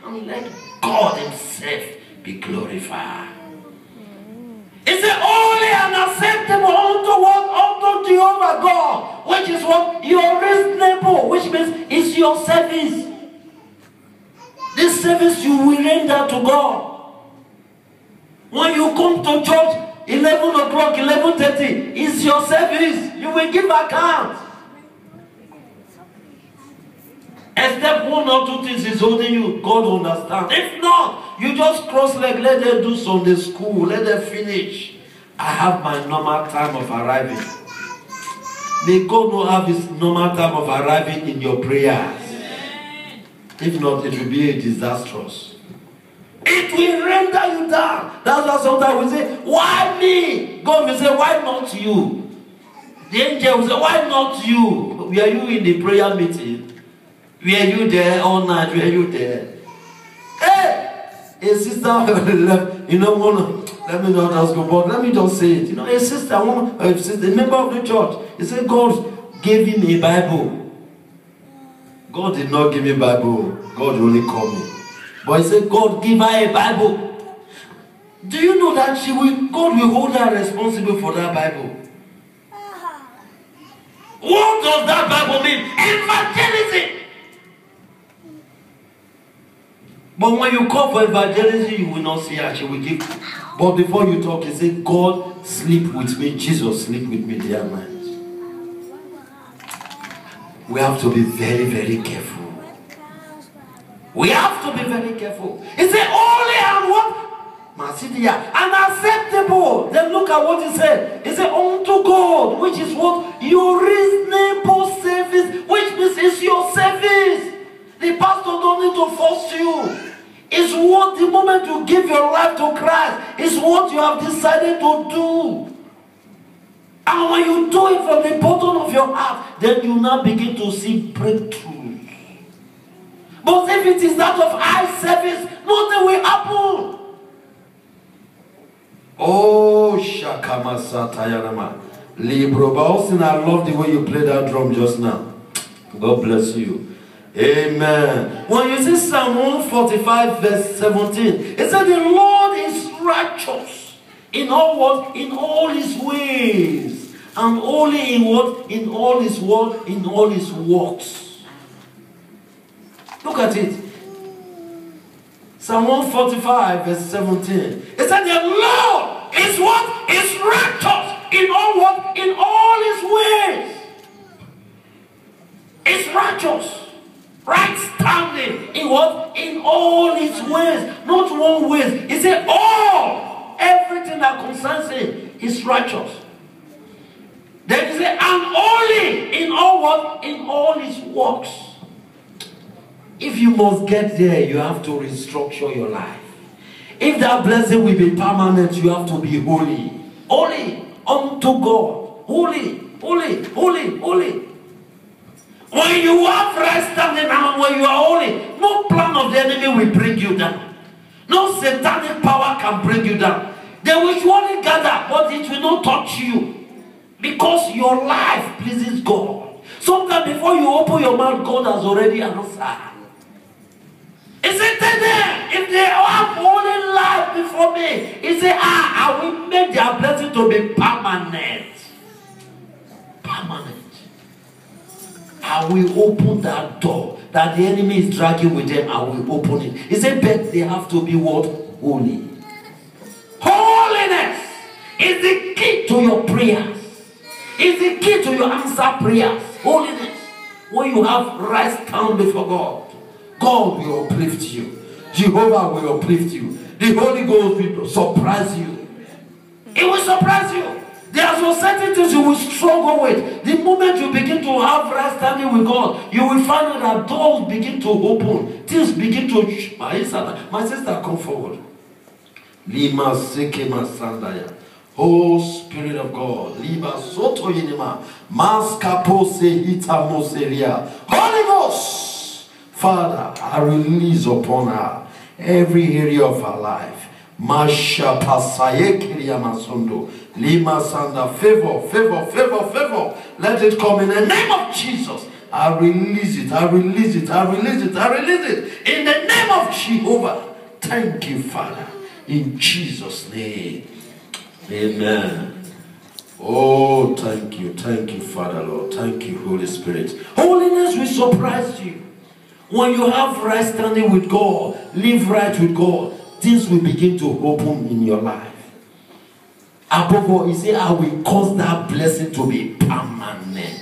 and let God himself be glorified. It's a holy and acceptable unto what? Unto Jehovah God, which is what? Your reasonable, which means it's your service. This service you will render to God. When you come to church, 11 o'clock, 11:30, is your service. You will give account. Except one or two things is holding you, God understands. If not, you just cross leg, let them do Sunday school, let them finish. I have my normal time of arriving. May God not have his normal time of arriving in your prayers. If not, it will be a disastrous. It will render you down. That's why sometimes we say, why me? God will say, why not you? The angel will say, why not you? Were you in the prayer meeting? Were you there all night? Were you there? Hey! A sister left, you know, let me not ask you, but let me just say it. You know, a sister, a member of the church, he said, God gave him a Bible. God did not give me a Bible. God only called me. But he said, God give her a Bible. Do you know that God will hold her responsible for that Bible? What does that Bible mean? Evangelism. But when you call for evangelism, you will not see her. She will give. But before you talk, you say, God, sleep with me. Jesus, sleep with me day and night. We have to be very, very careful. We have to be very careful. It's a holy and what? Masidia. And acceptable. Then look at what he said. He said, unto God, which is what? Your reasonable service, which means it's your service. The pastor don't need to force you. It's what the moment you give your life to Christ, it's what you have decided to do. And when you do it from the bottom of your heart, then you now begin to see breakthroughs. But if it is that of eye service, nothing will happen. Oh, Shakamasa Tayanama. Libro. But Austin, I love the way you played that drum just now. God bless you. Amen. When you see Psalm 145 verse 17, it said the Lord is righteous in all what? In all his ways. And only in what? In all his word, in all his works. Look at it. Psalm 145 verse 17. It said the Lord is what? Is righteous in all what? In all his ways. It's righteous. Right standing in what? In all his ways. Not one way. He said all. Everything that concerns him is righteous. Then he said, and only in all what? In all his works. If you must get there, you have to restructure your life. If that blessing will be permanent, you have to be holy. Holy unto God. Holy, holy, holy, holy. When you have right standing and when you are holy, no plan of the enemy will bring you down. No satanic power can bring you down. They will surely gather, but it will not touch you. Because your life pleases God. Sometimes before you open your mouth, God has already answered. He said, tell them, if they have holy life before me, he said, I will make their blessing to be permanent. Permanent. I will open that door that the enemy is dragging with them. I will open it. He said, but they have to be what? Holy. Holiness is the key to your prayers. It's the key to your answer prayers. Holiness. When you have right stand before God, God will uplift you. Jehovah will uplift you. The Holy Ghost will surprise you. It will surprise you. There are some certain things you will struggle with. The moment you begin to have right standing with God, you will find out that doors begin to open. Things begin to... My sister, come forward. Lima Sekema Sandaya. Oh, Spirit of God. Lima Soto Yinima. Maskapose Hita Moseria. Holy Ghost. Father, I release upon her every area of her life. Masha Pasaye Kiria Masundo. Lima Sanda. Favor, favor, favor, favor. Let it come in the name of Jesus. I release it. I release it. I release it. I release it. In the name of Jehovah. Thank you, Father. In Jesus' name. Amen. Oh, thank you, Father, Lord. Thank you, Holy Spirit. Holiness will surprise you. When you have right standing with God, live right with God, things will begin to open in your life. Above all, he said, I will cause that blessing to be permanent.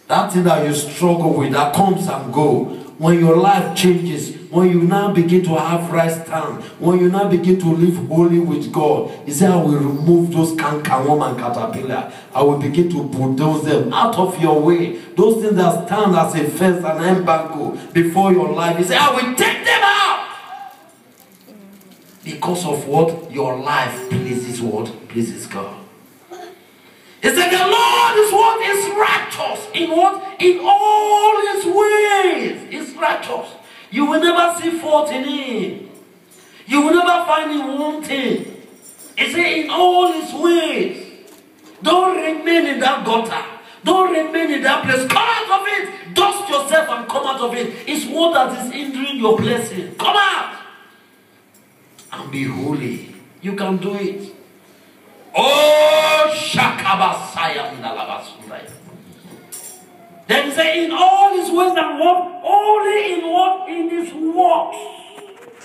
That thing that you struggle with, that comes and goes, when your life changes, when you now begin to have right stand, when you now begin to live holy with God, he said, I will remove those cankerworm and caterpillar. I will begin to bulldoze them out of your way. Those things that stand as a fence and embargo before your life, he said, I will take them out. Because of what? Your life pleases what? Pleases God. He said, the Lord is what? Is righteous. In what? In all his ways. Is righteous. You will never see fault in him. You will never find him wanting. He said, in all his ways. Don't remain in that gutter. Don't remain in that place. Come out of it. Dust yourself and come out of it. It's what that is hindering your blessing. Come out. And be holy. You can do it. Oh, Shakabasaya Ndalabasundaya. Then he said, in all his ways and what? Only in what? In his works.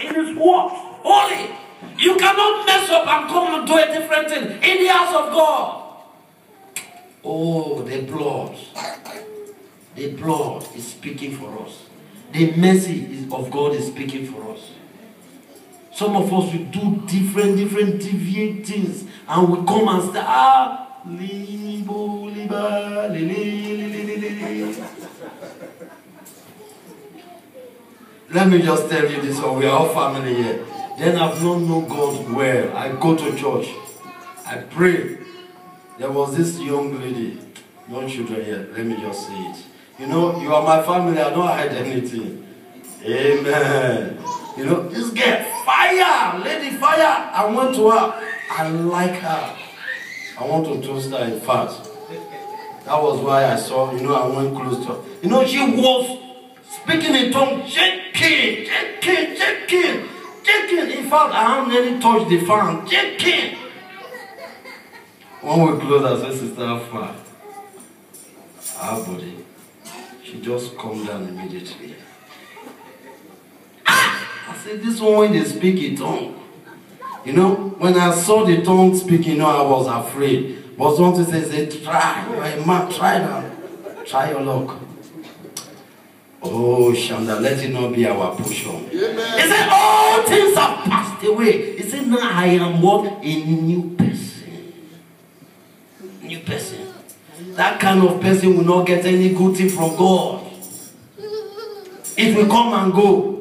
In his works. Holy. You cannot mess up and come and do a different thing in the house of God. Oh, the blood. The blood is speaking for us. The mercy of God is speaking for us. Some of us will do different deviant things, and we come and say, libo, liba, li. Let me just tell you this, we are all family here. Then I've not known God well. I go to church. I pray. There was this young lady, young children here. Let me just say it. You know, you are my family. I don't hide anything. Amen. You know, this girl, fire, lady fire. I went to her. I like her. I want to toast her in fact. That was why I saw, you know, I went close to her. You know, she was speaking in tongues, shaking. In fact, I haven't really touched the fan. Shaking. When we close, I said, Sister, how far? Our body. She just calmed down immediately. I said, this one when they speak in tongue. You know, when I saw the tongue speaking, you know, I was afraid. But something says, try. You're a man, try now. Try your luck. Oh, Shanda, let it not be our portion. He said, all things have passed away. He said, now I am what? A new person. New person. That kind of person will not get any good thing from God. It will come and go.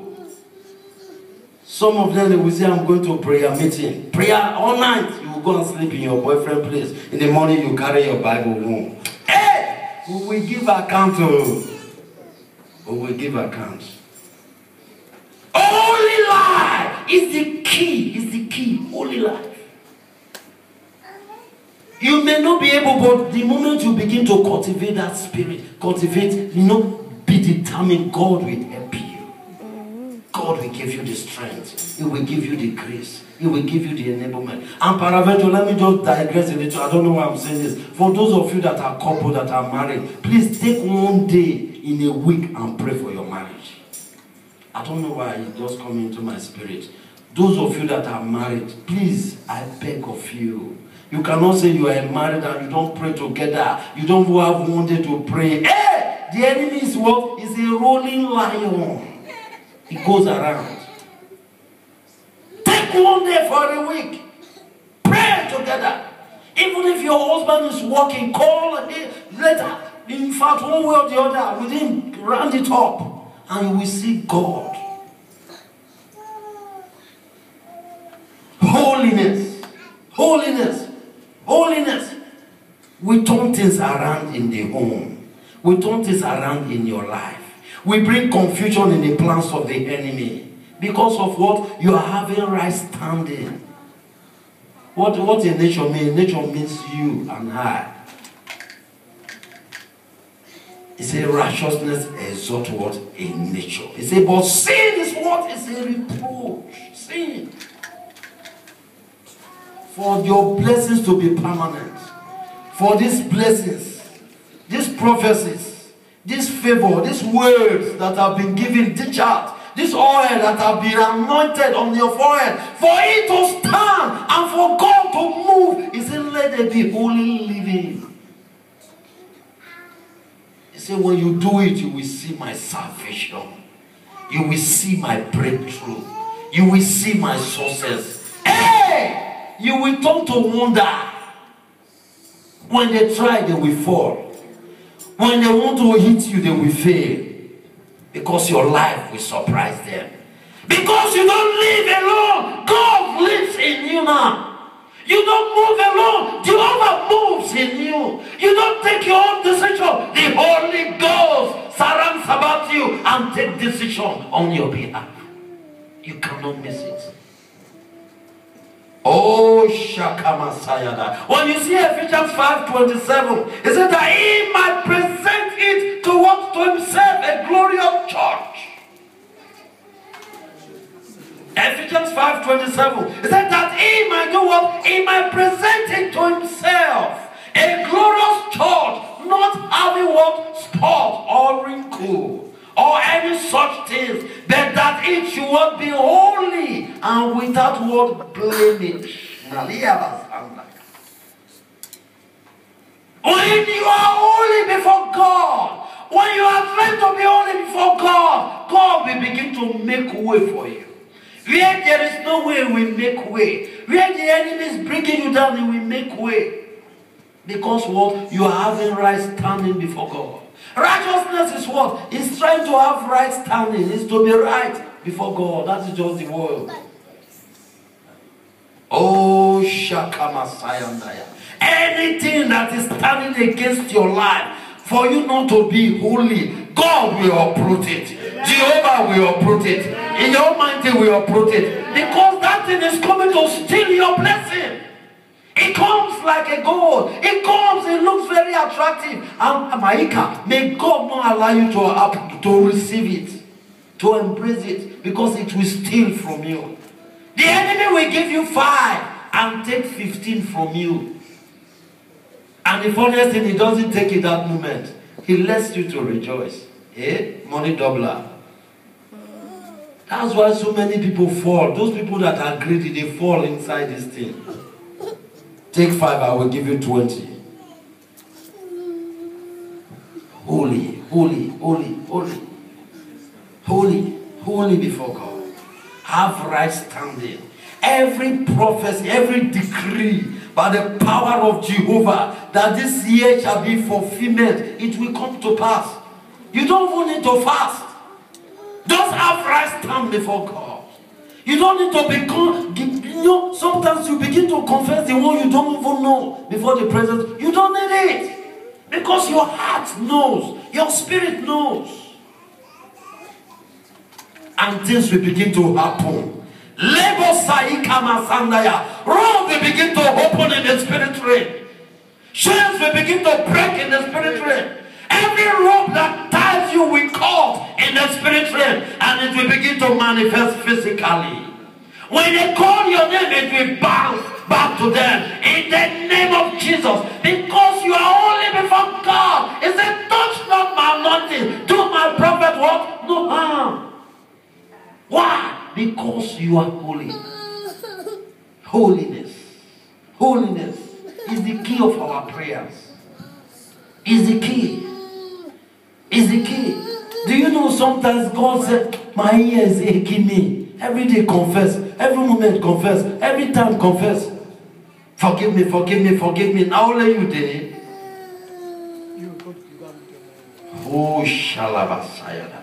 Some of them, they will say, I'm going to a prayer meeting. Prayer all night. You will go and sleep in your boyfriend's place. In the morning, you carry your Bible home. Hey! We will give account to... We will give account. Holy life is the key. Is the key. Holy life. You may not be able, but the moment you begin to cultivate that spirit, cultivate, you know, be determined, God will help you. God will give you the strength. He will give you the grace. He will give you the enablement. And paraventure, let me just digress a little. I don't know why I'm saying this. For those of you that are coupled, that are married, please take one day in a week and pray for your marriage. I don't know why it just come into my spirit. Those of you that are married, please, I beg of you. You cannot say you are married and you don't pray together. You don't have one day to pray. Hey! The enemy is what? Is a rolling lion. It goes around. Take one day for a week. Pray together. Even if your husband is working, call a day later. In fact, one way or the other, within, round it up. And you will see God. Holiness. Holiness. Holiness. We turn things around in the home. We turn things around in your life. We bring confusion in the plans of the enemy. Because of what? You are having right standing. What a nature means? Nature means you and I. He said righteousness exalts what? A nature. He said, but sin is what? It's a reproach. Sin. For your blessings to be permanent. For these blessings, these prophecies, this favor, these words that have been given, the chart, this oil that have been anointed on your forehead, for it to stand and for God to move, he said, let it be holy living. He said, when you do it, you will see my salvation. You will see my breakthrough. You will see my success. Hey! You will turn to wonder. When they try, they will fall. When they want to hit you, they will fail. Because your life will surprise them. Because you don't live alone. God lives in you now. You don't move alone. Jehovah moves in you. You don't take your own decision. The Holy Ghost surrounds about you and take decision on your behalf. You cannot miss it. Oh, Shakama Sayada. When you see Ephesians 5:27, it says that he might present it to what? To himself, a glorious church. Ephesians 5:27. It said that he might do what? He might present it to himself, a glorious church, not having what? Spot or wrinkle or any such things, but that it should what? Be holy and without what? Blemish. When you are holy before God, when you are trying to be holy before God, God will begin to make way for you. Where there is no way, we make way. Where the enemy is bringing you down, he will make way. Because what? You are having right standing before God. Righteousness is what? It's trying to have right standing. It's to be right before God. That is just the word. Oh, Shakama Sayandaya. Anything that is standing against your life, for you not to be holy, God will uproot it. Jehovah will uproot it. In your mind, he will uproot it. Because that thing is coming to steal your blessing. It comes like a gold. It comes, it looks very attractive. And Maika, may God not allow you to receive it, to embrace it, because it will steal from you. The enemy will give you 5 and take 15 from you. And the funniest thing, he doesn't take it that moment. He lets you to rejoice. Eh? Money doubler. That's why so many people fall. Those people that are greedy, they fall inside this thing. Take 5, I will give you 20. Holy, holy, holy, holy. Holy, holy before God. Have right standing. Every prophecy, every decree by the power of Jehovah that this year shall be fulfillment, it will come to pass. You don't even need to fast. Just have right stand before God. You don't need to become, you know, sometimes you begin to confess the one you don't even know before the presence. You don't need it. Because your heart knows. Your spirit knows. And things will begin to happen. Roads will begin to open in the spirit realm. Chains will begin to break in the spirit realm. Every rope that ties you will cut in the spirit realm, and it will begin to manifest physically. When they call your name, it will bounce back to them in the name of Jesus. Because you are only before God. He said, touch not my anointing. Do my prophet what? No harm. Why? Because you are holy. Holiness. Holiness is the key of our prayers. Is the key. Is the key. Do you know sometimes God said, my ear is aching me. Every day confess. Every moment confess. Every time confess. Forgive me, forgive me, forgive me. Now let you there. Oh, Shalabasaya.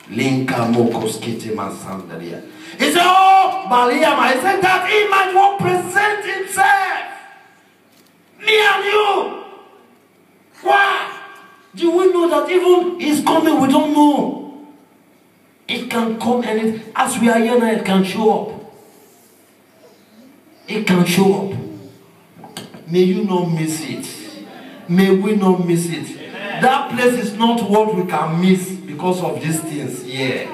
Linka Mokoskite Masandaria. He said, oh, Baliama. He said that he might well present himself. Me and you. Why? Do we know that even he's coming, we don't know. It can come and as we are here now, it can show up. It can show up. May you not miss it. May we not miss it. That place is not what we can miss because of these things here.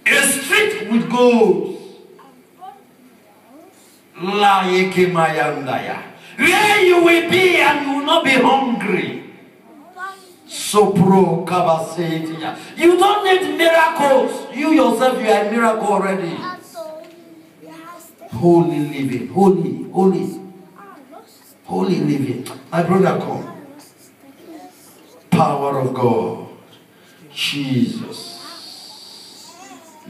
A street with gold. Where you will be and you will not be hungry. Sopro Kabasetia. You don't need miracles. You yourself, you are a miracle already. Holy living. Holy living. My brother, come. Power of God. Jesus.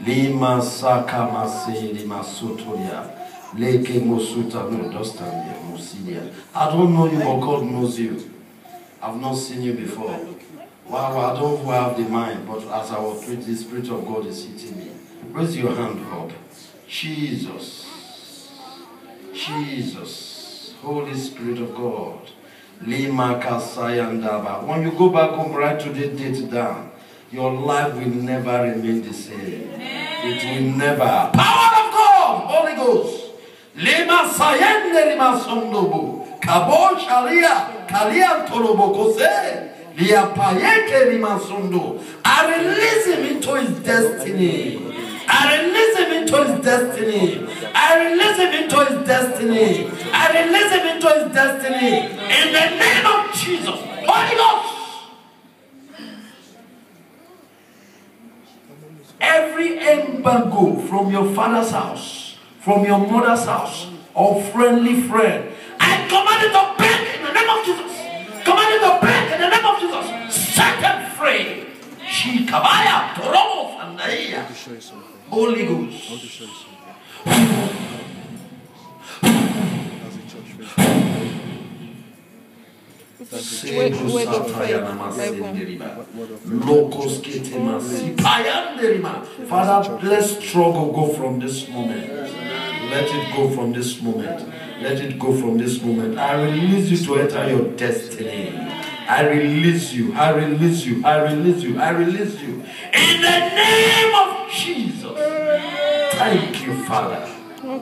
Lima Saka Mase Lima Sotoria. Leke Mosuta. No, just stand here. Musidia. I don't know you, but God knows you. I've not seen you before. Wow, I don't have the mind, but as I was praying, the Spirit of God is hitting me. Raise your hand up. Jesus. Jesus. Holy Spirit of God. Lima Kasayandaba. When you go back home, write today's date down. Your life will never remain the same. It will never. Power of God. Holy Ghost. Lima Sayende Lima Sondobu. Kabo Sharia. Kalian Tolobokose. I release him into his destiny. I release him into his destiny. I release him into his destiny. I release him into his destiny. In the name of Jesus. Holy Ghost. Every embargo from your father's house, from your mother's house, or friendly friend, I command it to break in the name of Jesus. Command it to break in the name of Jesus. Set them free. Shikabaya, Toromo, and Holy Ghost. Father, let struggle go from this moment. Let it go from this moment. Let it go from this moment. I release you to enter your destiny. I release you. I release you. I release you. I release you. In the name of Jesus. Thank you, Father.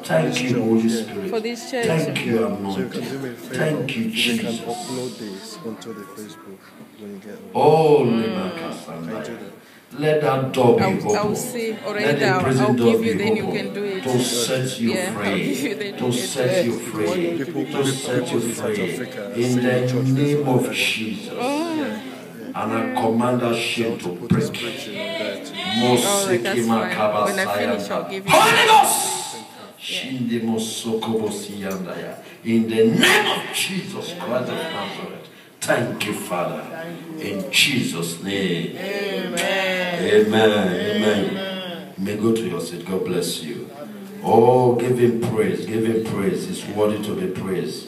Thank you, Holy Spirit. For this church. Thank you, Anointed. Thank you, Jesus. Upload this onto the Facebook when you get home. Oh, Lemakasanda. Let that door be open. I'll see already. Let the prison I'll door give you, be then you open. can do it. To set you free. To set you free. To set you free. In the name of Jesus. And I command that shame to break. Alright, that's fine. When I finish, I'll give you. Holy Ghost! In the name of Jesus Christ of Nazareth. Thank you, Father. In Jesus' name. Amen. Amen. Amen. May go to your seat. God bless you. Oh, give him praise. Give him praise. It's worthy to be praised.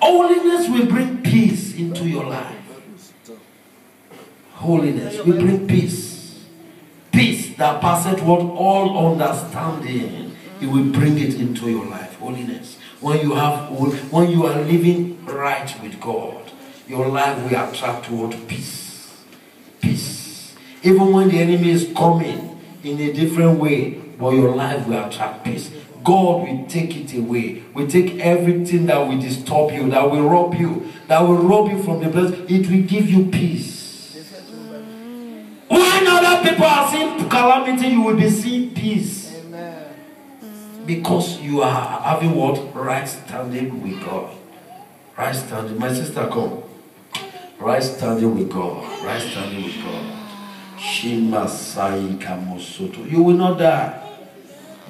Holiness will bring peace into your life. Holiness will bring peace. Peace that passeth what all understanding. It will bring it into your life. Holiness. When you are living right with God, your life will attract toward peace. Peace. Even when the enemy is coming in a different way, but your life will attract peace. God will take it away. We take everything that will disturb you, that will rob you from the place. It will give you peace. When other people are seeing calamity, you will be seeing peace. Because you are having what? Right standing with God. Right standing. My sister, come. Right standing with God. Right standing with God. Shimasai Kamosoto. You will not die.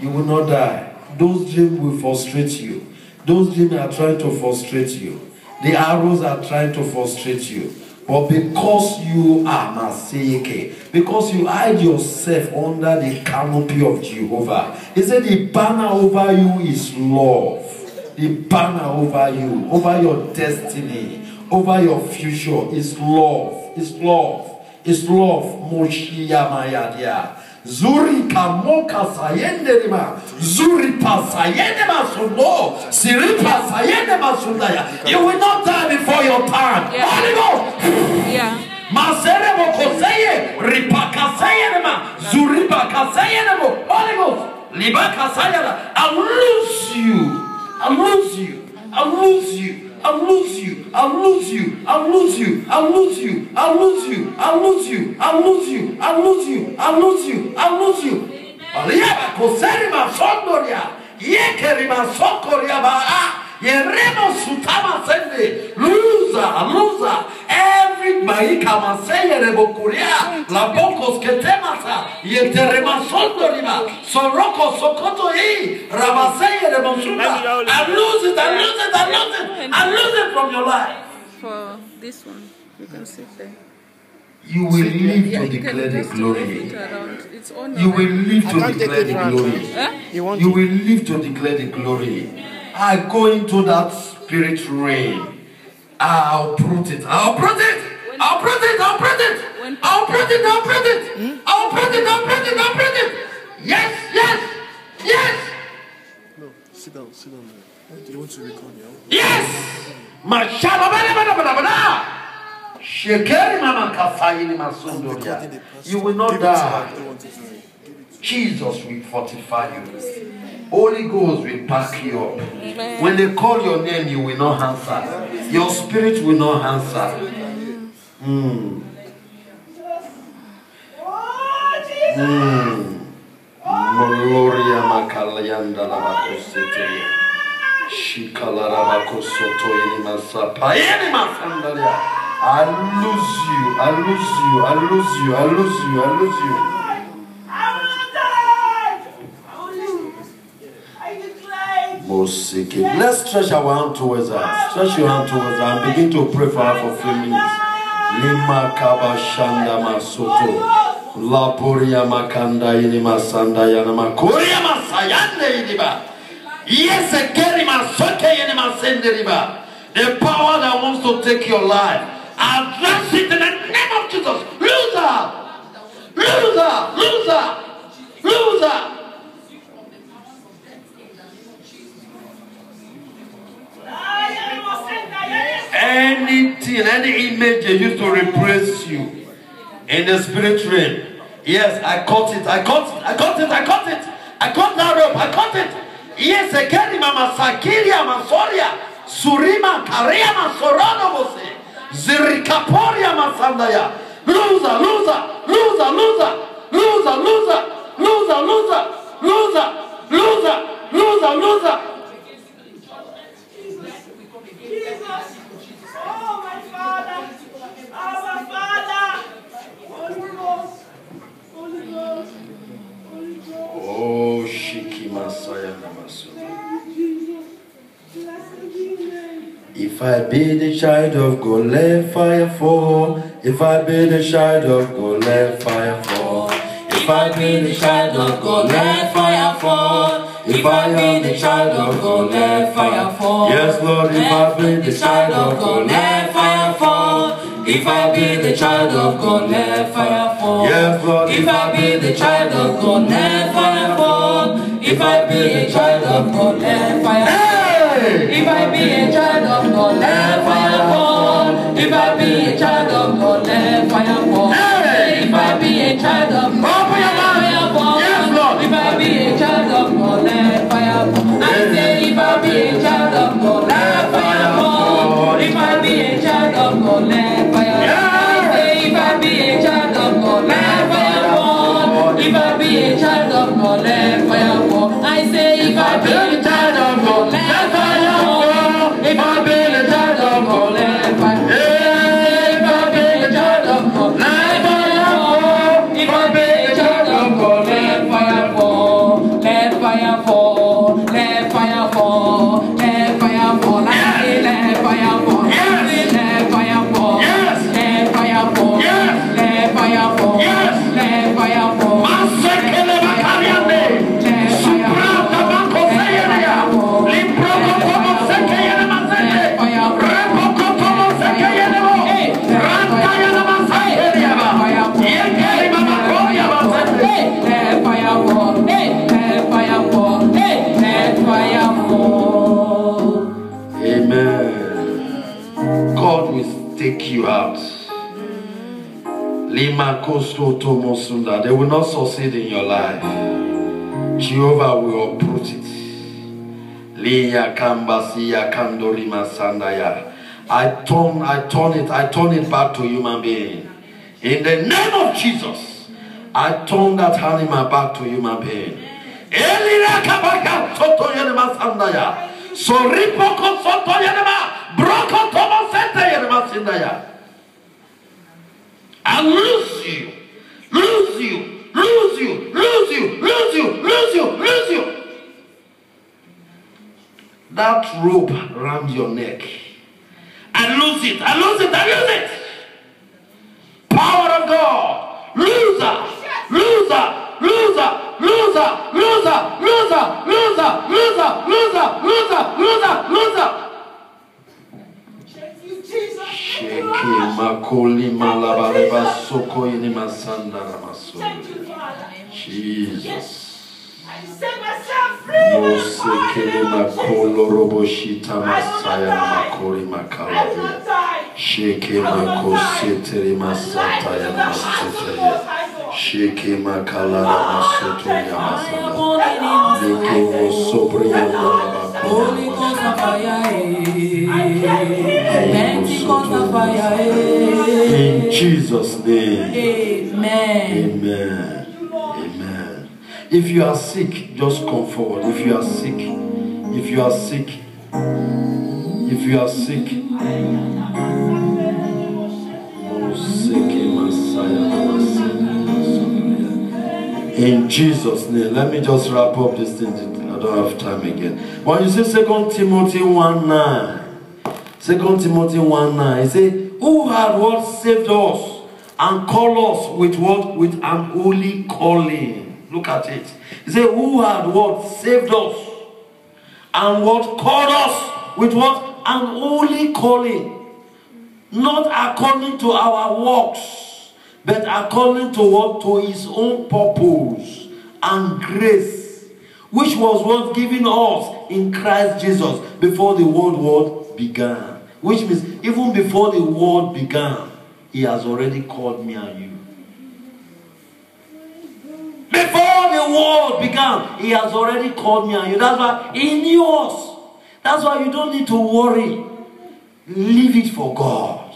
You will not die. Those dreams will frustrate you. Those dreams are trying to frustrate you. The arrows are trying to frustrate you. But because you are Maseke, because you hide yourself under the canopy of Jehovah, he said the banner over you is love. The banner over you, over your destiny, over your future is love. It's love. It's love. Moshia Mayadia. Zuri kamoka sayende rima. Zuri pa sayende masundo. Siri pa sayende masundaya. You will not die before your time. Holy Ghost. Yeah. Masere mo koseye. Ripa kaseye rima. Zuri pa kaseye rimo. Holy Ghost. Liba kaseye rima. I lose you. I lose you. I'll lose you. I'll lose you. I'll lose you. I'll lose you. I'll lose you. I'll lose you. I'll lose you. I'll lose you. I'll lose you. I'll lose you. I'll lose you. Aliaba koserima sondoria. Yekerima sokoria ba. Yeremo sutama sende. Loser. Every maikama seyerebo kuria. La bokos ketemasa. Yeterema sondorima. Soroko sokoto i. Rabaseyerebo sunda. I lose it from your life. For this one, you can sit there. You will live to declare the glory. You will live to declare the glory. You will live to declare the glory. I go into that spirit rain. I'll prove it. Yes. No, sit down there. Do you want to record now? Yes. You will not die. Jesus will fortify you. Holy Ghost will back you up. When they call your name, you will not answer. Your spirit will not answer. Gloria Makalayanda Labacoseteria. I lose you. Let's stretch our hand towards her. Stretch your hand towards her and begin to pray for her for a few minutes. Lima kaba shanda masoto. La poria makanda inima sanda yanama koria masayande iniba. Yes, the power that wants to take your life, address it in the name of Jesus. Loser. Anything, any image they used to repress you in the spirit realm. Yes, I caught it. I caught that rope. I caught it. Yes, again, Mama Sakiria Masoria, Surima Karia Masorano Bose, Zirikaporia Masandaya, loser. Oh, my Father, our Father, Holy Ghost. Oh, Shiki Masaya Namasu. If I be the child of God, let fire fall. If I be the child of God, let fire fall. If I be the child of God, let fire fall. If I be the child of God, let fire fall. Yes, Lord, if I be the child of God, let fire fall. If I be the child of God, let fire fall. Yes, Lord, if I be the child of God, let fire fall. If I be a child of God, let fire fall. If I be a child of God, let fire fall. If I be a child of God, let fire fall. If I be a child of God, let fire fall. If I be a child of God, let fire fall. I say, if I be a child of God, let fire fall. If I be a child of God, let fire fall. I say, if I be a child of God, let fire fall. If I be a child of God, let fire fall. I say, if I be a child of God, let fire fall. If I be a child of God, let fire fall. If I be a child of God, let fire fall. If I be a child of God, let fire fall. Let fire fall. Let fire fall. Let fire fall. Let fire fall. Let fire fall. Let fire fall. Let fire fall. Let fire fall. Amen. God will take you out. Lima Kosto Tomosunda. They will not succeed in your life. Jehovah will uproot it. I turn it back to human being. In the name of Jesus, I turn that animal back to human being. And lose you. That rope around your neck. I lose it. Power of God. Loser. Jesus. I set myself free. I will not die. In Jesus' name. Amen. Amen. If you are sick, just come forward. If you are sick, in Jesus' name. Let me just wrap up this thing. I don't have time again. When you say 2 Timothy 1:9, 2 Timothy 1:9, it says, who had what saved us and called us with what? With an holy calling. Look at it. He said, who had what? Saved us. And what? Called us with what? An holy calling. Not according to our works, but according to what? To his own purpose and grace, which was what given us in Christ Jesus before the world began. Which means even before the world began, he has already called me and you. Before the world began, he has already called me and you. That's why he knew us. That's why you don't need to worry. Leave it for God.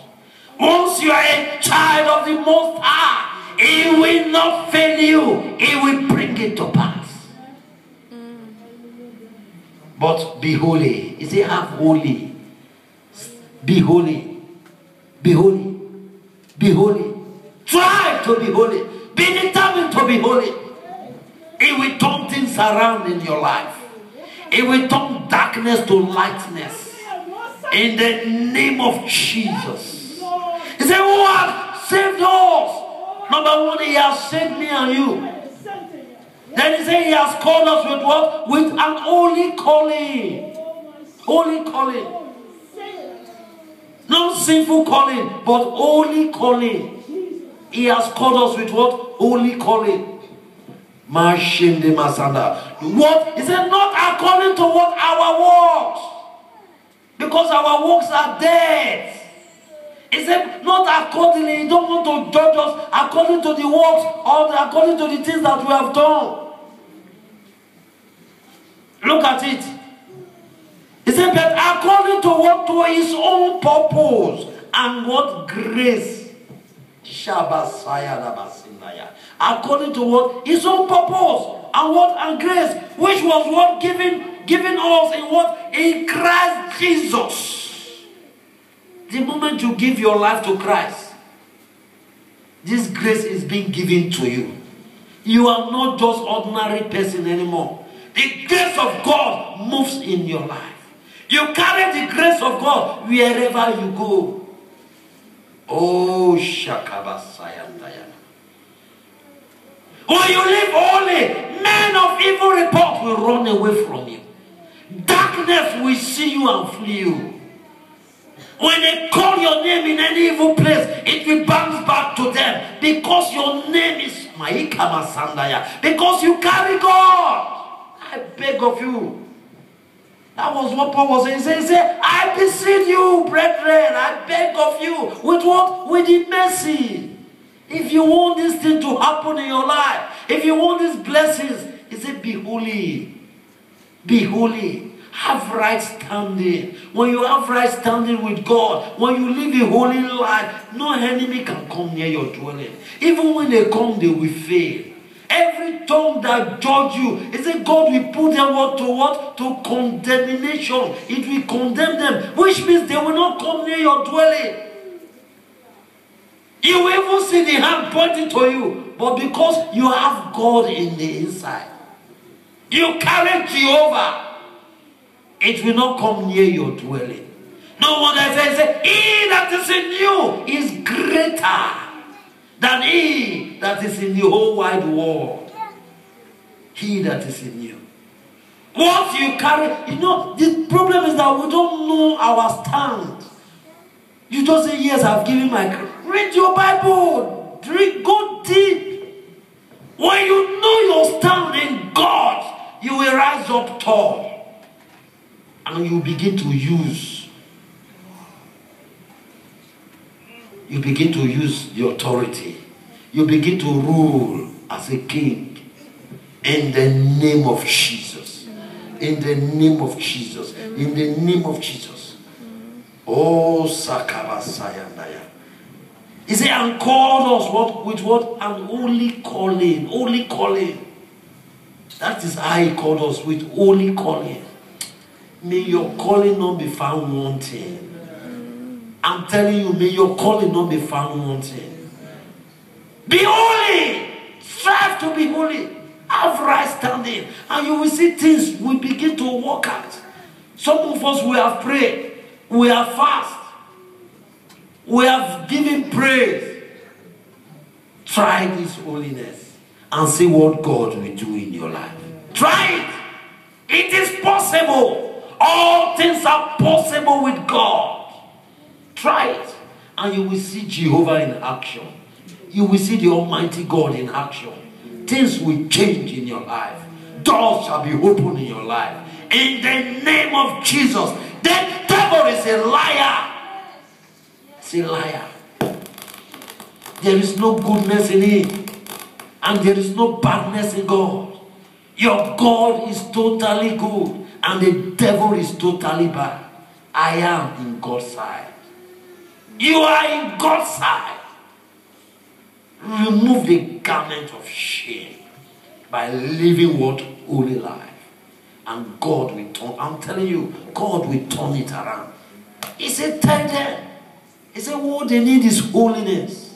Once you are a child of the Most High, he will not fail you. He will bring it to pass. But be holy. He said, have holy. Be holy. Be holy. Be holy. Try to be holy. Be determined to be holy. It will turn things around in your life. It will turn darkness to lightness. In the name of Jesus. He said, who has saved us? Number one, he has saved me and you. Then he said he has called us with what? With an holy calling. Holy calling. Not sinful calling, but holy calling. He has called us with what? Holy calling. What? He said, not according to what? Our works. Because our works are dead. He said, not accordingly. He don't want to judge us according to the works or according to the things that we have done. Look at it. He said, but according to what? To his own purpose and what? Grace. According to what? His own purpose and what? And grace, which was what? Given us in what? In Christ Jesus. The moment you give your life to Christ, this grace is being given to you. You are not just ordinary person anymore. The grace of God moves in your life. You carry the grace of God wherever you go. Oh, Shakabasayandaya. When you live holy, men of evil report will run away from you. Darkness will see you and flee you. When they call your name in any evil place, it will bounce back to them. Because your name is Maikama Sandaya. Because you carry God. I beg of you. That was what Paul was saying. He said, I beseech you, brethren, I beg of you. With what? With the mercy. If you want this thing to happen in your life, if you want these blessings, he said, be holy. Be holy. Have right standing. When you have right standing with God, when you live a holy life, no enemy can come near your dwelling. Even when they come, they will fail. Every tongue that judge you, is it God will put them what? To condemnation. It will condemn them, which means they will not come near your dwelling. You will even see the hand pointing to you, but because you have God in the inside, you carry Jehovah, it will not come near your dwelling. No wonder I say, he that is in you is greater than he that is in the whole wide world. He that is in you. What you carry, the problem is that we don't know our stand. You just say, yes, I've given my... Read your Bible. Go deep. When you know your stand in God, you will rise up tall. And you begin to use. You begin to use the authority. You begin to rule as a king. In the name of Jesus. In the name of Jesus. In the name of Jesus. Oh, Sakabasayandaya. He said, and called us with what? An holy calling. Holy calling. That is how he called us, with holy calling. May your calling not be found wanting. I'm telling you, may your calling not be found wanting. Be holy. Strive to be holy. Have right standing. And you will see things will begin to work out. Some of us, we have prayed. We have fasted. We have given praise. Try this holiness and see what God will do in your life. Try it. It is possible. All things are possible with God. Try it. And you will see Jehovah in action. You will see the Almighty God in action. Things will change in your life. Doors shall be opened in your life. In the name of Jesus. The devil is a liar. It's a liar. There is no goodness in him. And there is no badness in God. Your God is totally good. And the devil is totally bad. I am in God's side. You are in God's side. Remove the garment of shame by living what? Holy life. And God will turn. I'm telling you, God will turn it around. He said, tell them. He said, what they need is holiness.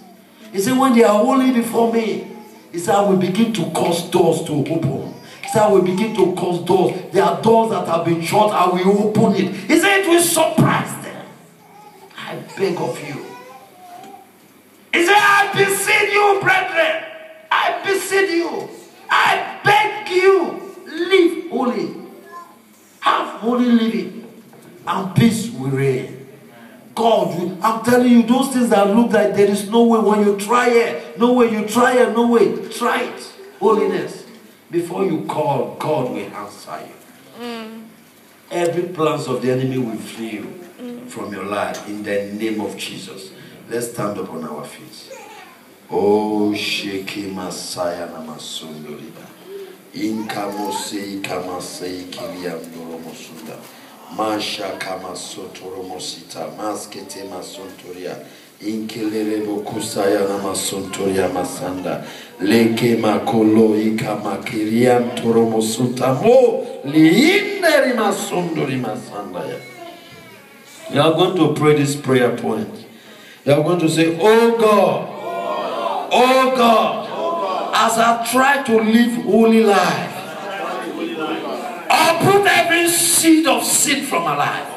He said, when they are holy before me, he said, I will begin to cause doors to open. He said, I will begin to cause doors. There are doors that have been shut. I will open it. He said, it will surprise them. I beg of you. He said, I beseech you, brethren. I beseech you. I beg you. Live holy. Have holy living. And peace will reign. God, I'm telling you, those things that look like there is no way, when you try it, no way, you try it, no way, try it. Holiness. Before you call, God will answer you. Every plans of the enemy will flee you from your life in the name of Jesus. Let's stand up on our feet. Oh, Sheki Masaya Namasunduriba. Inkamosei Kamasei Kiliamdoromosunda. Masha Kamasotoromosita. Maskete Masontoria. Inkelerebo Kusaya Namasontoria Masanda. Leke Makolo Ikamakiriam Toromosuta. Mo Liinderi Masunduri Masandaya. You are going to pray this prayer point. You are going to say, oh God, oh God, as I try to live holy life, uproot every seed of sin from my life.